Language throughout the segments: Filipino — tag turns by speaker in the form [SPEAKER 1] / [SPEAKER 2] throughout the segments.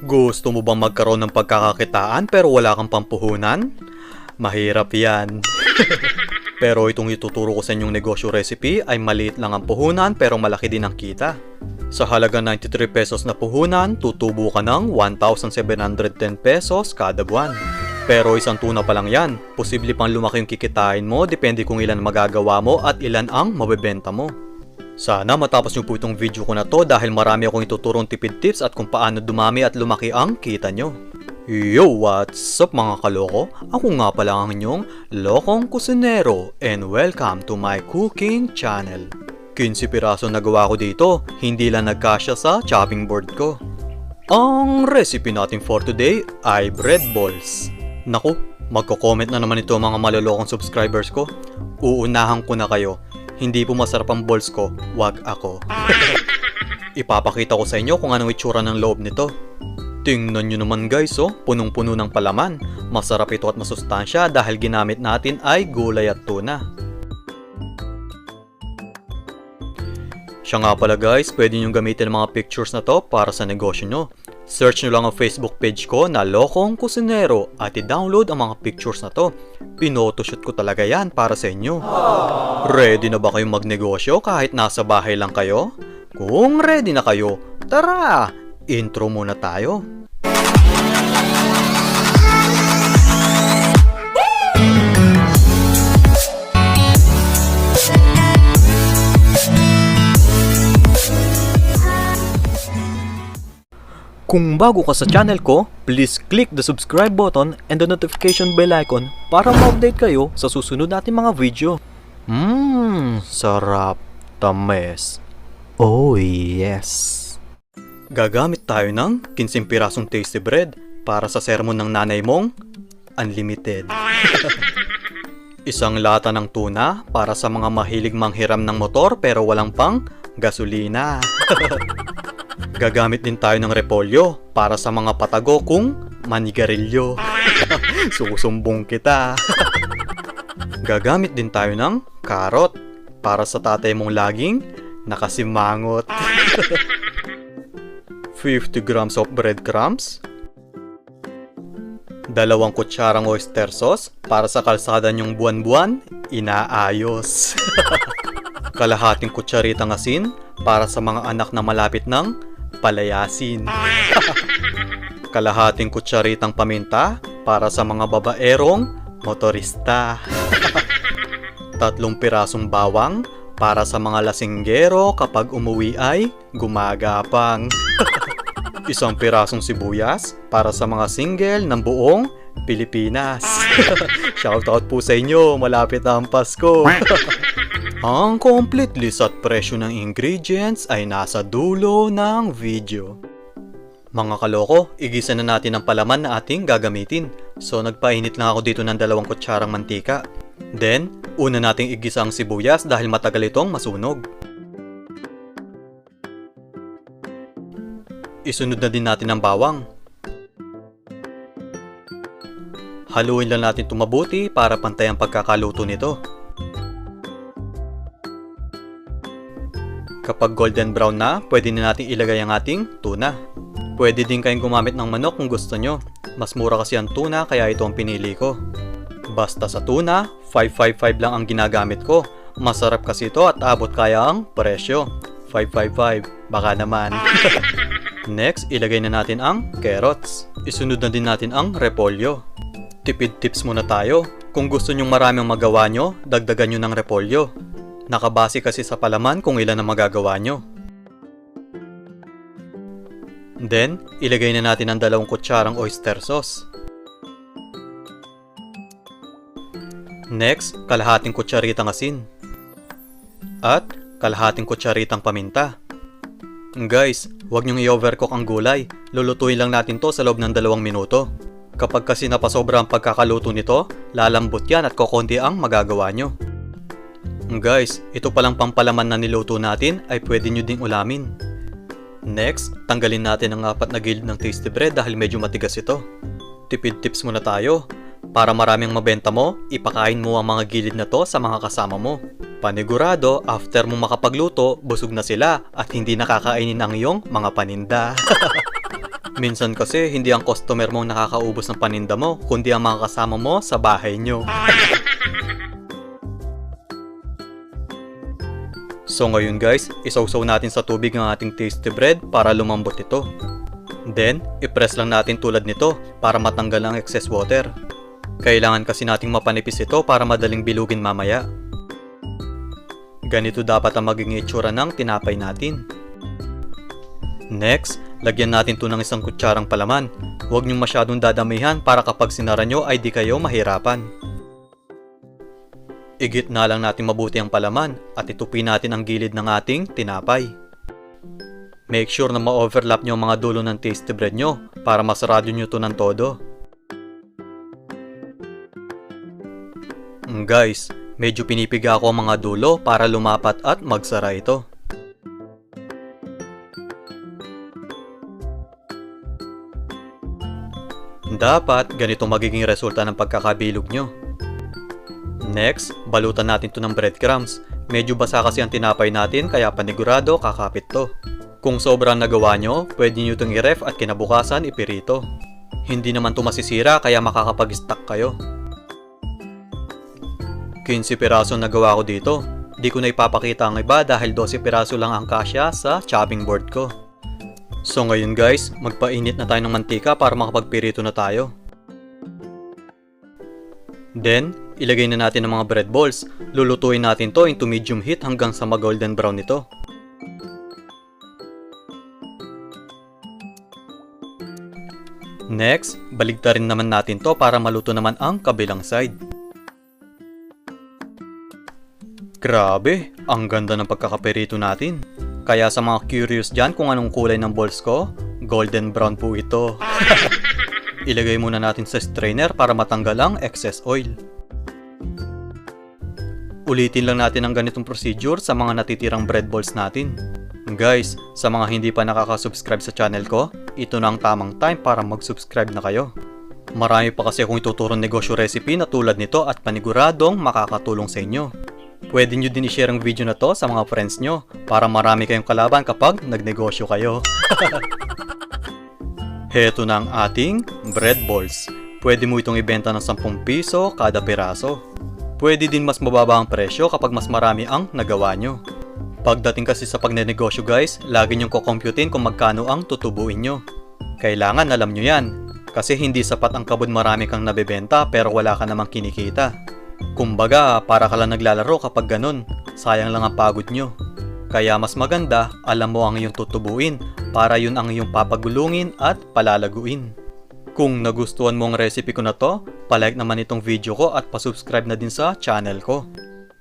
[SPEAKER 1] Gusto mo bang magkaroon ng pagkakakitaan pero wala kang pampuhunan? Mahirap yan. Pero itong ituturo ko sa inyong negosyo recipe ay maliit lang ang puhunan pero malaki din ang kita. Sa halagang 93 pesos na puhunan, tutubo ka ng 1,710 pesos kada buwan. Pero isang tuna pa lang yan. Posible pang lumaki yung kikitain mo, depende kung ilan magagawa mo at ilan ang mabebenta mo. Sana matapos nyo po itong video ko na to dahil marami akong ituturong tipid tips at kung paano dumami at lumaki ang kita nyo. Yo, what's up mga kaloko? Ako nga pala ang inyong lokong kusinero and welcome to my cooking channel. 15 piraso nagawa ko dito, hindi lang nagkasya sa chopping board ko. Ang recipe natin for today ay bread balls. Naku, magko-comment na naman ito mga malolokong subscribers ko. Uunahan ko na kayo. Hindi po masarap ang balls ko, wag ako. Ipapakita ko sa inyo kung anong itsura ng loob nito. Tingnan nyo naman guys, oh, punong-puno ng palaman. Masarap ito at masustansya dahil ginamit natin ay gulay at tuna. Siya nga pala guys, pwede nyo gamitin ang mga pictures na to para sa negosyo nyo. Search nyo lang ang Facebook page ko na Lokong Kusinero at i-download ang mga pictures na to. Pinotoshoot ko talaga yan para sa inyo. Ready na ba kayong magnegosyo kahit nasa bahay lang kayo? Kung ready na kayo, tara! Intro muna tayo. Kung bago ka sa channel ko, please click the subscribe button and the notification bell icon para ma-update kayo sa susunod nating mga video. Sarap, tamis. Oh yes. Gagamit tayo ng 15 pirasong tasty bread para sa sermon ng nanay mong unlimited. Isang lata ng tuna para sa mga mahilig manghiram ng motor pero walang pang gasolina. Gagamit din tayo ng repolyo para sa mga patago kung manigarilyo. Susumbong kita. Gagamit din tayo ng karot para sa tatay mong laging nakasimangot. 50 grams of bread crumbs. 2 kutsarang oyster sauce para sa kalsada nyong buwan-buwan inaayos. Kalahating kutsaritang asin para sa mga anak na malapit ng palayasin. Kalahating kutsaritang paminta para sa mga babaerong motorista. 3 pirasong bawang para sa mga lasinggero kapag umuwi ay gumagapang. 1 pirasong sibuyas para sa mga single ng buong Pilipinas. Shoutout po sa inyo, malapit na ang Pasko. Ang complete list at presyo ng ingredients ay nasa dulo ng video. Mga kaloko, igisa na natin ang palaman na ating gagamitin. So nagpainit lang ako dito ng 2 kutsarang mantika. Then, una nating igisa ang sibuyas dahil matagal itong masunog. Isunod na din natin ang bawang. Haluin lang natin ito mabuti para pantay ang pagkakaluto nito. Kapag golden brown na, pwede na natin ilagay ang ating tuna. Pwede din kayong gumamit ng manok kung gusto nyo. Mas mura kasi ang tuna kaya ito ang pinili ko. Basta sa tuna, 555 lang ang ginagamit ko. Masarap kasi ito at abot kaya ang presyo. 555, baka naman. Next, ilagay na natin ang carrots. Isunod na din natin ang repolyo. Tipid tips muna tayo. Kung gusto nyong maraming magawa nyo, dagdagan nyo ng repolyo. Nakabase kasi sa palaman kung ilan ang magagawa nyo. Then, ilagay na natin ang 2 kutsarang oyster sauce. Next, kalahating kutsaritang asin. At kalahating kutsaritang paminta. Guys, huwag nyong i-overcook ang gulay. Lulutuin lang natin to sa loob ng 2 minuto. Kapag kasi napasobra ang pagkakaluto nito, lalambot yan at kokonti ang magagawa nyo. Guys, ito palang pampalaman na niluto natin ay pwede nyo ding ulamin. Next, tanggalin natin ang 4 na gilid ng tasty bread dahil medyo matigas ito. Tipid tips muna tayo. Para maraming mabenta mo, ipakain mo ang mga gilid na to sa mga kasama mo. Panigurado, after mo makapagluto, busog na sila at hindi nakakainin ang iyong mga paninda. Minsan kasi hindi ang customer mo ang nakakaubos ng paninda mo, kundi ang mga kasama mo sa bahay nyo. So ngayon guys, isawsaw natin sa tubig ang ating tasty bread para lumambot ito. Then, i-press lang natin tulad nito para matanggal ang excess water. Kailangan kasi nating mapanipis ito para madaling bilugin mamaya. Ganito dapat ang maging itsura ng tinapay natin. Next, lagyan natin ito ng isang kutsarang palaman. Huwag niyong masyadong dadamihan para kapag sinara nyo ay di kayo mahirapan. Igit na lang natin mabuti ang palaman at itupin natin ang gilid ng ating tinapay. Make sure na ma-overlap nyo ang mga dulo ng tasty bread nyo para masarado nyo ito ng todo. Guys, medyo pinipiga ko ang mga dulo para lumapat at magsara ito. Dapat ganito magiging resulta ng pagkakabilog nyo. Next, balutan natin ito ng bread crumbs. Medyo basa kasi ang tinapay natin kaya panigurado kakapit to. Kung sobrang nagawa nyo, pwede nyo itong i-ref at kinabukasan ipirito. Hindi naman ito masisira kaya makakapag-stack kayo. 15 piraso nagawa ko dito. Di ko na ipapakita ang iba dahil 12 piraso lang ang kasya sa chopping board ko. So ngayon guys, magpainit na tayo ng mantika para makapagpirito na tayo. Then, ilagay na natin ang mga bread balls. Lulutuin natin to into medium heat hanggang sa mag-golden brown ito. Next, baligtarin naman natin to para maluto naman ang kabilang side. Grabe, ang ganda ng pagkakapirito natin. Kaya sa mga curious dyan kung anong kulay ng balls ko, golden brown po ito. Ilagay muna natin sa strainer para matanggal ang excess oil. Ulitin lang natin ang ganitong procedure sa mga natitirang bread balls natin. Guys, sa mga hindi pa nakaka-subscribe sa channel ko, ito na ang tamang time para mag-subscribe na kayo. Marami pa kasi akong ituturo negosyo recipe na tulad nito at paniguradong makakatulong sa inyo. Pwede nyo din i-share ang video na to sa mga friends nyo para marami kayong kalaban kapag nagnegosyo kayo. Heto na ang ating bread balls. Pwede mo itong ibenta ng 10 piso kada piraso. Pwede din mas mababa ang presyo kapag mas marami ang nagawa nyo. Pagdating kasi sa pagnenegosyo guys, lagi nyong kukomputin kung magkano ang tutubuin nyo. Kailangan alam nyo yan. Kasi hindi sapat ang kabod marami kang nabebenta pero wala ka namang kinikita. Kumbaga, para ka lang naglalaro kapag ganun. Sayang lang ang pagod nyo. Kaya mas maganda, alam mo ang iyong tutubuin para yun ang iyong papagulungin at palalaguin. Kung nagustuhan mo ang recipe ko na to, palike naman itong video ko at pasubscribe na din sa channel ko.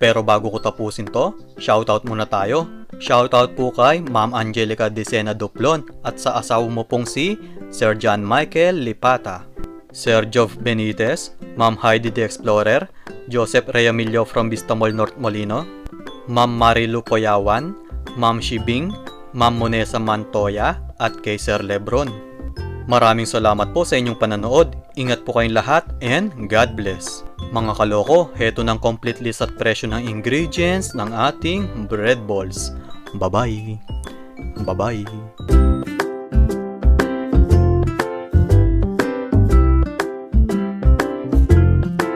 [SPEAKER 1] Pero bago ko tapusin to, shoutout muna tayo. Shoutout po kay Ma'am Angelica Decena Duplon at sa asawa mo pong si Sir John Michael Lipata, Sir Jov Benitez, Ma'am Heidi the Explorer, Joseph Reyamilio from Bistamol North Molino, Ma'am Marilu Poyawan, Ma'am Shibing, Ma'am Monesa Mantoya at kay Sir Lebron. Maraming salamat po sa inyong pananood. Ingat po kayong lahat and God bless. Mga kaloko, heto ng complete list at presyo ng ingredients ng ating bread balls. Bye-bye! Bye-bye!